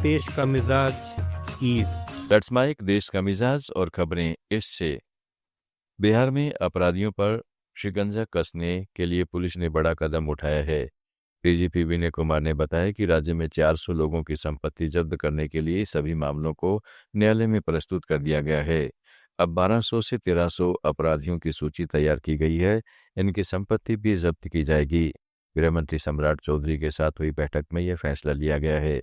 देश का मिजाज ईस्ट। लेट्स माइक देश का मिजाज और खबरें ईस्ट से। बिहार में अपराधियों पर शिकंजा कसने के लिए पुलिस ने बड़ा कदम उठाया है। डीजीपी विनय कुमार ने बताया कि राज्य में 400 लोगों की संपत्ति जब्त करने के लिए सभी मामलों को न्यायालय में प्रस्तुत कर दिया गया है। अब 1200 से 1300 अपराधियों की सूची तैयार की गई है। इनकी संपत्ति भी जब्त की जाएगी। गृह मंत्री सम्राट चौधरी के साथ हुई बैठक में यह फैसला लिया गया है।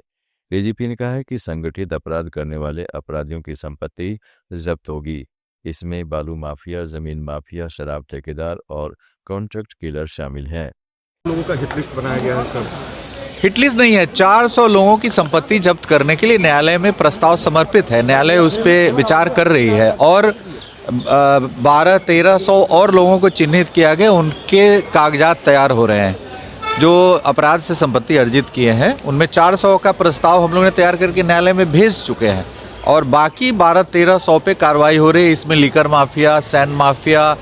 डीजीपी ने कहा है कि संगठित अपराध करने वाले अपराधियों की संपत्ति जब्त होगी। इसमें बालू माफिया, जमीन माफिया, शराब ठेकेदार और कॉन्ट्रैक्ट किलर शामिल हैं। लोगों का हिट लिस्ट बनाया गया है सर। हिट लिस्ट नहीं है, 400 लोगों की संपत्ति जब्त करने के लिए न्यायालय में प्रस्ताव समर्पित है। न्यायालय उस पर विचार कर रही है और 1200-1300 और लोगों को चिन्हित किया गया, उनके कागजात तैयार हो रहे हैं। जो अपराध से संपत्ति अर्जित किए हैं उनमें 400 का प्रस्ताव हम लोगों ने तैयार करके न्यायालय में भेज चुके हैं और बाकी 1200-1300 पे कार्रवाई हो रही है। इसमें liquor mafia, sand mafia,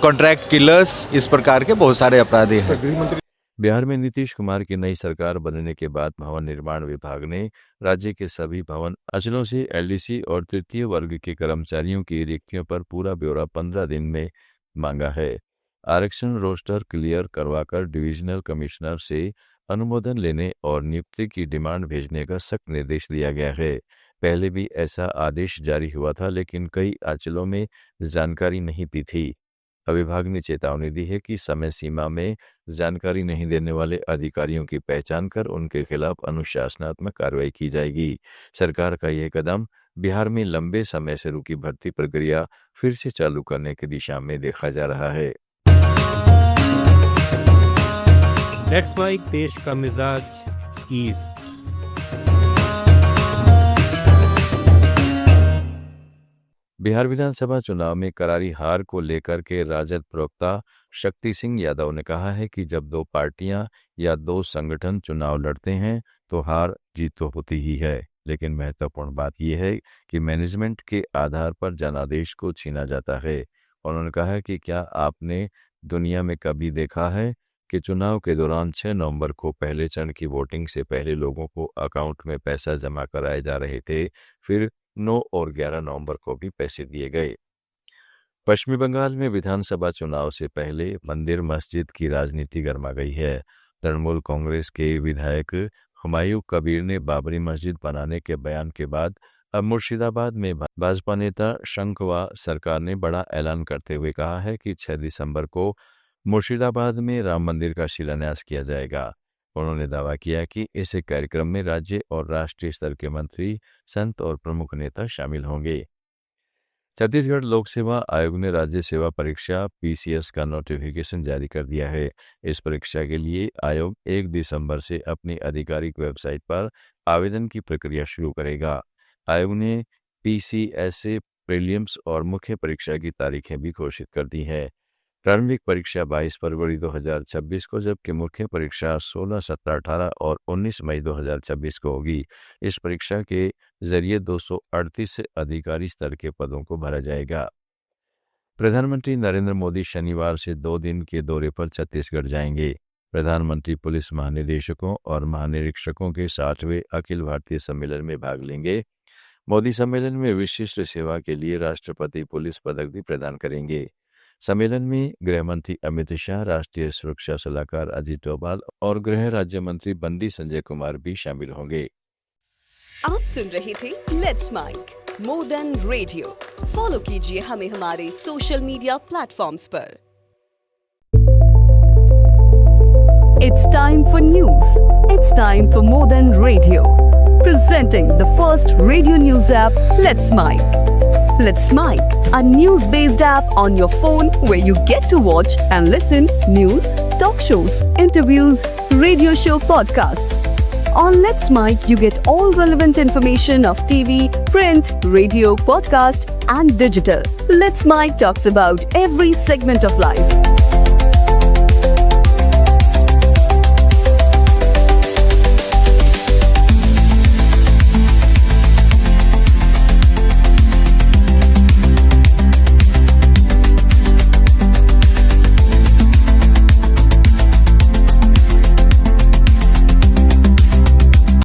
contract killers, इस प्रकार के बहुत सारे अपराधी हैं। बिहार में नीतीश कुमार की नई सरकार बनने के बाद भवन निर्माण विभाग ने राज्य के सभी भवन अंचलों से एलडीसी और तृतीय वर्ग के कर्मचारियों की रिक्तियों पर पूरा ब्यौरा 15 दिन में मांगा है। आरक्षण रोस्टर क्लियर करवाकर डिविजनल कमिश्नर से अनुमोदन लेने और नियुक्ति की डिमांड भेजने का सख्त निर्देश दिया गया है। पहले भी ऐसा आदेश जारी हुआ था, लेकिन कई अंचलों में जानकारी नहीं दी थी। विभाग ने चेतावनी दी है कि समय सीमा में जानकारी नहीं देने वाले अधिकारियों की पहचान कर उनके खिलाफ अनुशासनात्मक कार्रवाई की जाएगी। सरकार का यह कदम बिहार में लंबे समय से रुकी भर्ती प्रक्रिया फिर से चालू करने की दिशा में देखा जा रहा है। लेट्स माइक देश का मिजाज ईस्ट। बिहार विधानसभा चुनाव में करारी हार को लेकर के राजद प्रवक्ता शक्ति सिंह यादव ने कहा है कि जब दो पार्टियां या दो संगठन चुनाव लड़ते हैं तो हार जीत तो होती ही है, लेकिन महत्वपूर्ण बात यह है कि मैनेजमेंट के आधार पर जनादेश को छीना जाता है। उन्होंने कहा कि क्या आपने दुनिया में कभी देखा है कि चुनाव के दौरान 6 नवंबर को पहले चरण की वोटिंग से पहले लोगों को अकाउंट में पैसा जमा कराए जा रहे थे, फिर 9 और 11 नवंबर को भी पैसे दिए गए। पश्चिमी बंगाल में विधानसभा चुनाव से पहले मंदिर मस्जिद की राजनीति गर्मा गई है। तृणमूल कांग्रेस के विधायक हुमायूं कबीर ने बाबरी मस्जिद बनाने के बयान के बाद अब मुर्शिदाबाद में भाजपा नेता शंखवा सरकार ने बड़ा ऐलान करते हुए कहा है कि 6 दिसंबर को मुर्शिदाबाद में राम मंदिर का शिलान्यास किया जाएगा। उन्होंने दावा किया कि इस कार्यक्रम में राज्य और राष्ट्रीय स्तर के मंत्री, संत और प्रमुख नेता शामिल होंगे। छत्तीसगढ़ लोक सेवा आयोग ने राज्य सेवा परीक्षा पीसीएस का नोटिफिकेशन जारी कर दिया है। इस परीक्षा के लिए आयोग 1 दिसंबर से अपनी आधिकारिक वेबसाइट पर आवेदन की प्रक्रिया शुरू करेगा। आयोग ने पीसीएसए प्रीलिम्स और मुख्य परीक्षा की तारीखें भी घोषित कर दी है। प्रारंभिक परीक्षा 22 फरवरी 2026 को, जबकि मुख्य परीक्षा 16, 17, 18 और 19 मई 2026 को होगी। इस परीक्षा के जरिए 238 अधिकारी स्तर के पदों को भरा जाएगा। प्रधानमंत्री नरेंद्र मोदी शनिवार से 2 दिन के दौरे पर छत्तीसगढ़ जाएंगे। प्रधानमंत्री पुलिस महानिदेशकों और महानिरीक्षकों के 60वें अखिल भारतीय सम्मेलन में भाग लेंगे। मोदी सम्मेलन में विशिष्ट सेवा के लिए राष्ट्रपति पुलिस पदक भी प्रदान करेंगे। सम्मेलन में गृह मंत्री अमित शाह, राष्ट्रीय सुरक्षा सलाहकार अजीत डोभाल और गृह राज्य मंत्री बंडी संजय कुमार भी शामिल होंगे। आप सुन रहे थे let's mic more than radio. Follow कीजिए हमें हमारे सोशल मीडिया प्लेटफॉर्म्स पर। It's time for news. It's time for more than radio. Presenting the first radio news app, Let's Mic. Let's Mic, a news-based app on your phone where you get to watch and listen news, talk shows, interviews, radio show podcasts. On Let's Mic, you get all relevant information of TV, print, radio, podcast, and digital. Let's Mic talks about every segment of life.